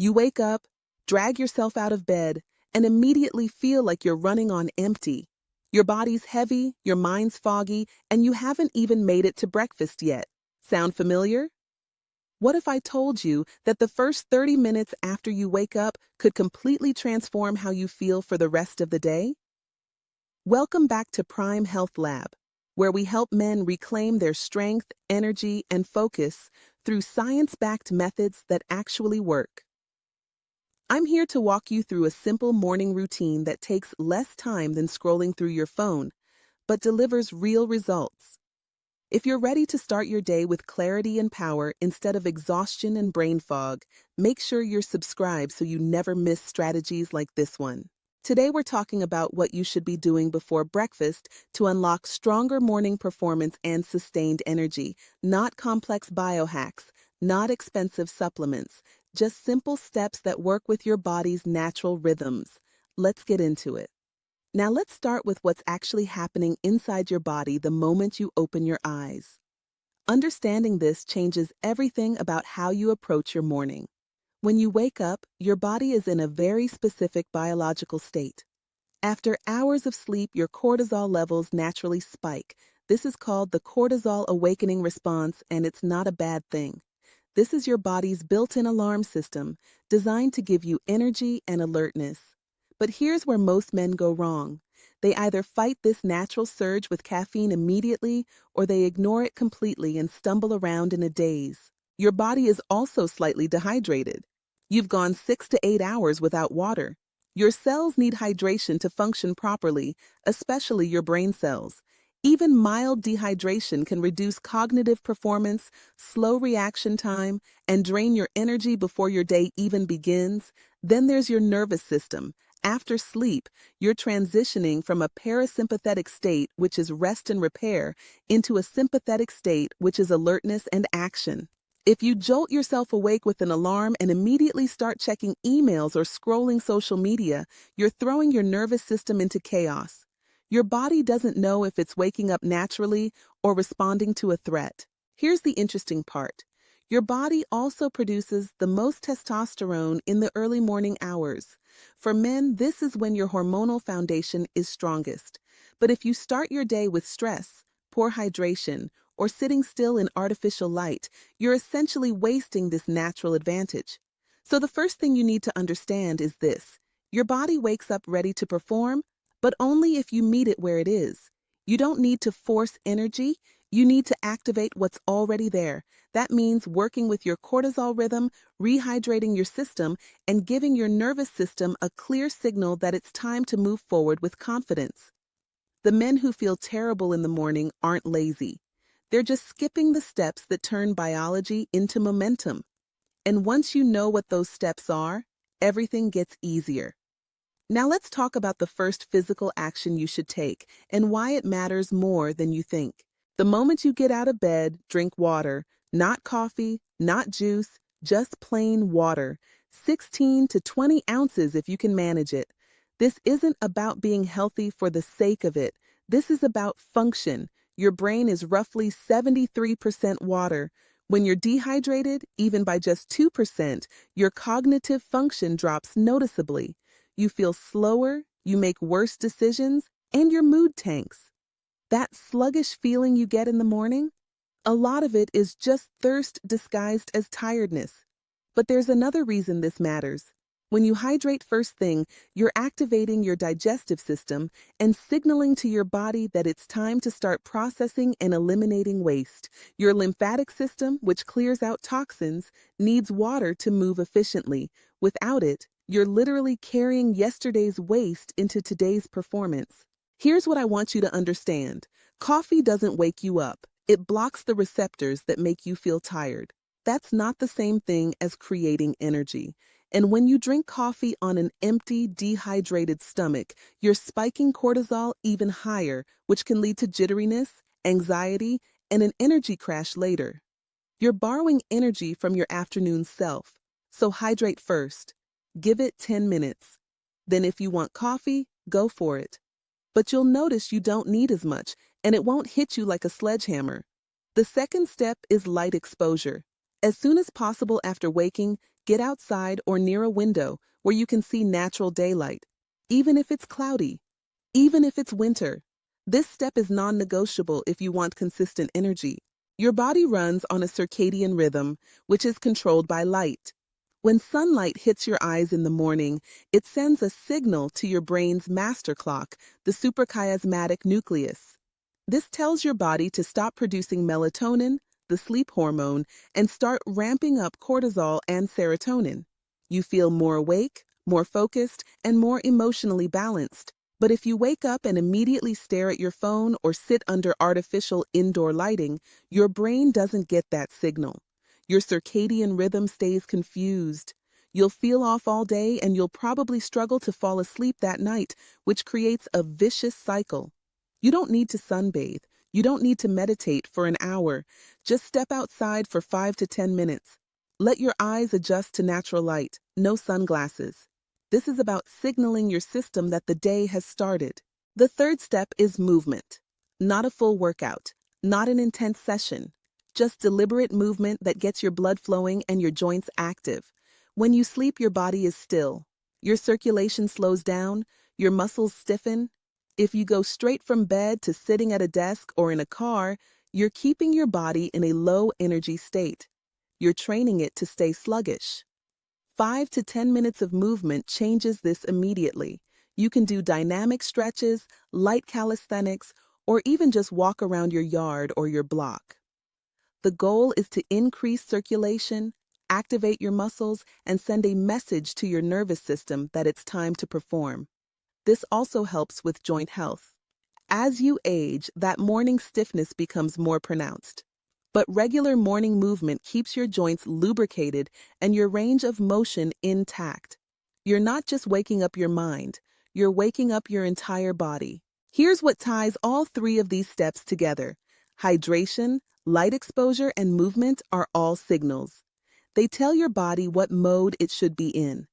You wake up, drag yourself out of bed, and immediately feel like you're running on empty. Your body's heavy, your mind's foggy, and you haven't even made it to breakfast yet. Sound familiar? What if I told you that the first 30 minutes after you wake up could completely transform how you feel for the rest of the day? Welcome back to Prime Health Lab, where we help men reclaim their strength, energy, and focus through science-backed methods that actually work. I'm here to walk you through a simple morning routine that takes less time than scrolling through your phone, but delivers real results. If you're ready to start your day with clarity and power instead of exhaustion and brain fog, make sure you're subscribed so you never miss strategies like this one. Today we're talking about what you should be doing before breakfast to unlock stronger morning performance and sustained energy, not complex biohacks, not expensive supplements, just simple steps that work with your body's natural rhythms. Let's get into it. Now let's start with what's actually happening inside your body the moment you open your eyes. Understanding this changes everything about how you approach your morning. When you wake up, your body is in a very specific biological state. After hours of sleep, your cortisol levels naturally spike. This is called the cortisol awakening response, and it's not a bad thing. This is your body's built-in alarm system, designed to give you energy and alertness. But here's where most men go wrong. They either fight this natural surge with caffeine immediately, or they ignore it completely and stumble around in a daze. Your body is also slightly dehydrated. You've gone 6 to 8 hours without water. Your cells need hydration to function properly, especially your brain cells. Even mild dehydration can reduce cognitive performance, slow reaction time, and drain your energy before your day even begins. Then there's your nervous system. After sleep, you're transitioning from a parasympathetic state, which is rest and repair, into a sympathetic state, which is alertness and action. If you jolt yourself awake with an alarm and immediately start checking emails or scrolling social media, you're throwing your nervous system into chaos. Your body doesn't know if it's waking up naturally or responding to a threat. Here's the interesting part. Your body also produces the most testosterone in the early morning hours. For men, this is when your hormonal foundation is strongest. But if you start your day with stress, poor hydration, or sitting still in artificial light, you're essentially wasting this natural advantage. So the first thing you need to understand is this. Your body wakes up ready to perform, but only if you meet it where it is. You don't need to force energy, you need to activate what's already there. That means working with your cortisol rhythm, rehydrating your system, and giving your nervous system a clear signal that it's time to move forward with confidence. The men who feel terrible in the morning aren't lazy. They're just skipping the steps that turn biology into momentum. And once you know what those steps are, everything gets easier. Now let's talk about the first physical action you should take and why it matters more than you think. The moment you get out of bed, drink water. Not coffee, not juice, just plain water. 16 to 20 ounces if you can manage it. This isn't about being healthy for the sake of it. This is about function. Your brain is roughly 73% water. When you're dehydrated, even by just 2%, your cognitive function drops noticeably. You feel slower, you make worse decisions, and your mood tanks. That sluggish feeling you get in the morning? A lot of it is just thirst disguised as tiredness. But there's another reason this matters. When you hydrate first thing, you're activating your digestive system and signaling to your body that it's time to start processing and eliminating waste. Your lymphatic system, which clears out toxins, needs water to move efficiently. Without it, you're literally carrying yesterday's waste into today's performance. Here's what I want you to understand. Coffee doesn't wake you up. It blocks the receptors that make you feel tired. That's not the same thing as creating energy. And when you drink coffee on an empty, dehydrated stomach, you're spiking cortisol even higher, which can lead to jitteriness, anxiety, and an energy crash later. You're borrowing energy from your afternoon self. So hydrate first. Give it 10 minutes. Then if you want coffee, go for it. But you'll notice you don't need as much, and it won't hit you like a sledgehammer. The second step is light exposure. As soon as possible after waking, Get outside or near a window where you can see natural daylight, even if it's cloudy, even if it's winter. This step is non-negotiable if you want consistent energy. Your body runs on a circadian rhythm, which is controlled by light. When sunlight hits your eyes in the morning, it sends a signal to your brain's master clock, the suprachiasmatic nucleus. This tells your body to stop producing melatonin, the sleep hormone, and start ramping up cortisol and serotonin. You feel more awake, more focused, and more emotionally balanced. But if you wake up and immediately stare at your phone or sit under artificial indoor lighting, your brain doesn't get that signal. Your circadian rhythm stays confused. You'll feel off all day and you'll probably struggle to fall asleep that night, which creates a vicious cycle. You don't need to sunbathe. You don't need to meditate for an hour. Just step outside for 5 to 10 minutes. Let your eyes adjust to natural light, no sunglasses. This is about signaling your system that the day has started. The third step is movement. Not a full workout, not an intense session. Just deliberate movement that gets your blood flowing and your joints active. When you sleep, your body is still. Your circulation slows down, your muscles stiffen. If you go straight from bed to sitting at a desk or in a car, you're keeping your body in a low energy state. You're training it to stay sluggish. 5 to 10 minutes of movement changes this immediately. You can do dynamic stretches, light calisthenics, or even just walk around your yard or your block. The goal is to increase circulation, activate your muscles, and send a message to your nervous system that it's time to perform. This also helps with joint health. As you age, that morning stiffness becomes more pronounced. But regular morning movement keeps your joints lubricated and your range of motion intact. You're not just waking up your mind, you're waking up your entire body. Here's what ties all three of these steps together. Hydration, light exposure, and movement are all signals. They tell your body what mode it should be in.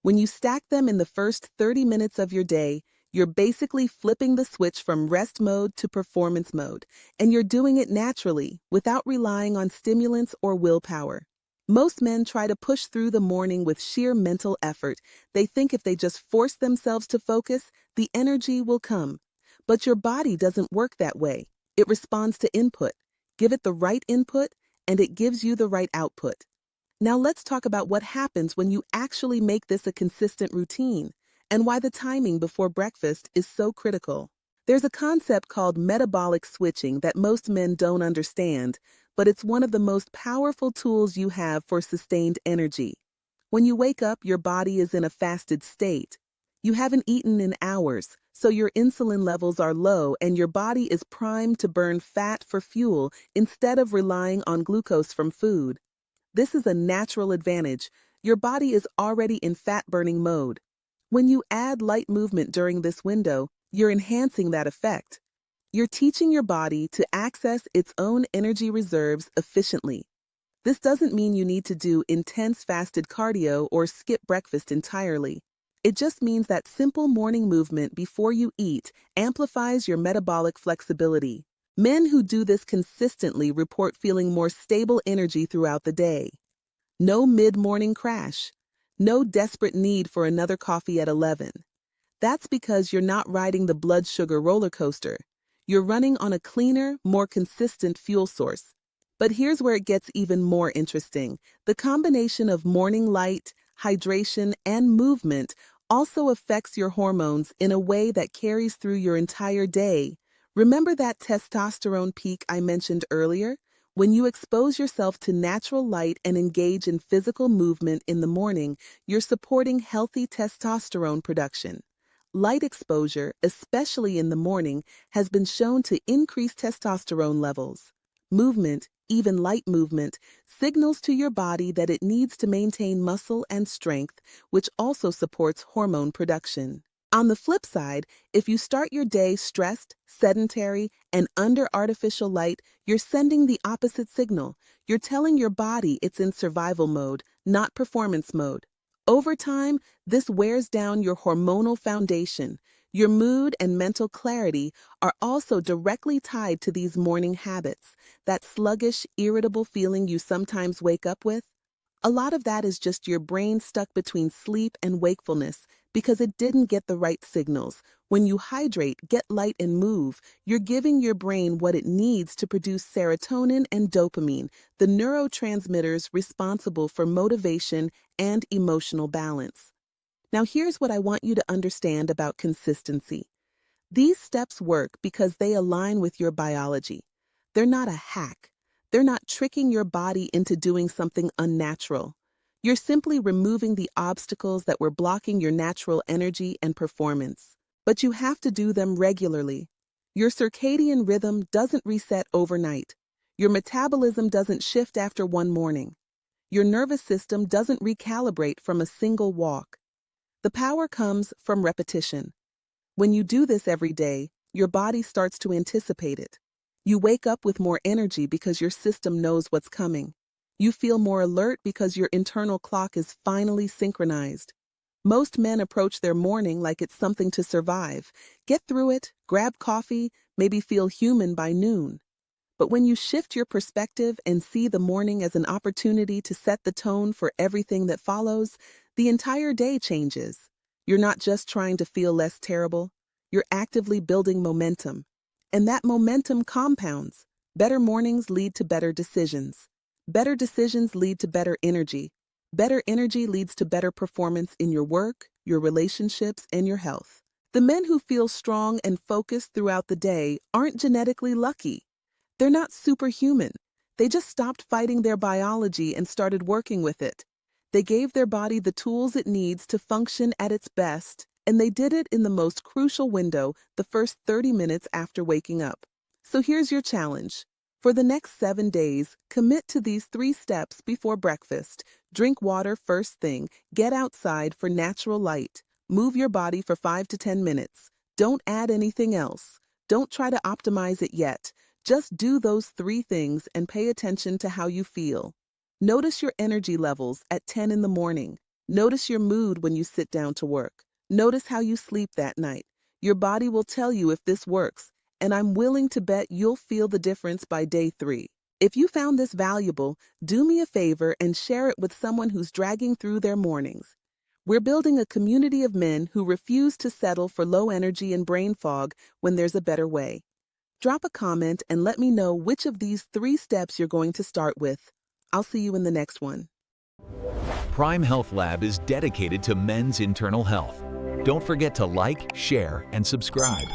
When you stack them in the first 30 minutes of your day, you're basically flipping the switch from rest mode to performance mode, and you're doing it naturally, without relying on stimulants or willpower. Most men try to push through the morning with sheer mental effort. They think if they just force themselves to focus, the energy will come. But your body doesn't work that way. It responds to input. Give it the right input, and it gives you the right output. Now let's talk about what happens when you actually make this a consistent routine, and why the timing before breakfast is so critical. There's a concept called metabolic switching that most men don't understand, but it's one of the most powerful tools you have for sustained energy. When you wake up, your body is in a fasted state. You haven't eaten in hours, so your insulin levels are low and your body is primed to burn fat for fuel instead of relying on glucose from food. This is a natural advantage. Your body is already in fat-burning mode. When you add light movement during this window, you're enhancing that effect. You're teaching your body to access its own energy reserves efficiently. This doesn't mean you need to do intense fasted cardio or skip breakfast entirely. It just means that simple morning movement before you eat amplifies your metabolic flexibility. Men who do this consistently report feeling more stable energy throughout the day. No mid-morning crash. No desperate need for another coffee at 11. That's because you're not riding the blood sugar roller coaster. You're running on a cleaner, more consistent fuel source. But here's where it gets even more interesting. The combination of morning light, hydration, and movement also affects your hormones in a way that carries through your entire day. Remember that testosterone peak I mentioned earlier? When you expose yourself to natural light and engage in physical movement in the morning, you're supporting healthy testosterone production. Light exposure, especially in the morning, has been shown to increase testosterone levels. Movement, even light movement, signals to your body that it needs to maintain muscle and strength, which also supports hormone production. On the flip side, if you start your day stressed, sedentary, and under artificial light, you're sending the opposite signal. You're telling your body it's in survival mode, not performance mode. Over time, this wears down your hormonal foundation. Your mood and mental clarity are also directly tied to these morning habits, that sluggish, irritable feeling you sometimes wake up with. A lot of that is just your brain stuck between sleep and wakefulness because it didn't get the right signals. When you hydrate, get light, and move, you're giving your brain what it needs to produce serotonin and dopamine, the neurotransmitters responsible for motivation and emotional balance. Now, here's what I want you to understand about consistency. These steps work because they align with your biology. They're not a hack. They're not tricking your body into doing something unnatural. You're simply removing the obstacles that were blocking your natural energy and performance. But you have to do them regularly. Your circadian rhythm doesn't reset overnight. Your metabolism doesn't shift after one morning. Your nervous system doesn't recalibrate from a single walk. The power comes from repetition. When you do this every day, your body starts to anticipate it. You wake up with more energy because your system knows what's coming. You feel more alert because your internal clock is finally synchronized. Most men approach their morning like it's something to survive. Get through it, grab coffee, maybe feel human by noon. But when you shift your perspective and see the morning as an opportunity to set the tone for everything that follows, the entire day changes. You're not just trying to feel less terrible, you're actively building momentum. And that momentum compounds. Better mornings lead to better decisions. Better decisions lead to better energy. Better energy leads to better performance in your work, your relationships, and your health. The men who feel strong and focused throughout the day aren't genetically lucky. They're not superhuman. They just stopped fighting their biology and started working with it. They gave their body the tools it needs to function at its best, and they did it in the most crucial window, the first 30 minutes after waking up. So here's your challenge. For the next 7 days, commit to these 3 steps before breakfast. Drink water first thing, get outside for natural light, move your body for 5 to 10 minutes. Don't add anything else. Don't try to optimize it yet. Just do those 3 things and pay attention to how you feel. Notice your energy levels at 10 in the morning. Notice your mood when you sit down to work. Notice how you sleep that night. Your body will tell you if this works, and I'm willing to bet you'll feel the difference by day 3. If you found this valuable, do me a favor and share it with someone who's dragging through their mornings. We're building a community of men who refuse to settle for low energy and brain fog when there's a better way. Drop a comment and let me know which of these 3 steps you're going to start with. I'll see you in the next one. Prime Health Lab is dedicated to men's internal health. Don't forget to like, share, and subscribe.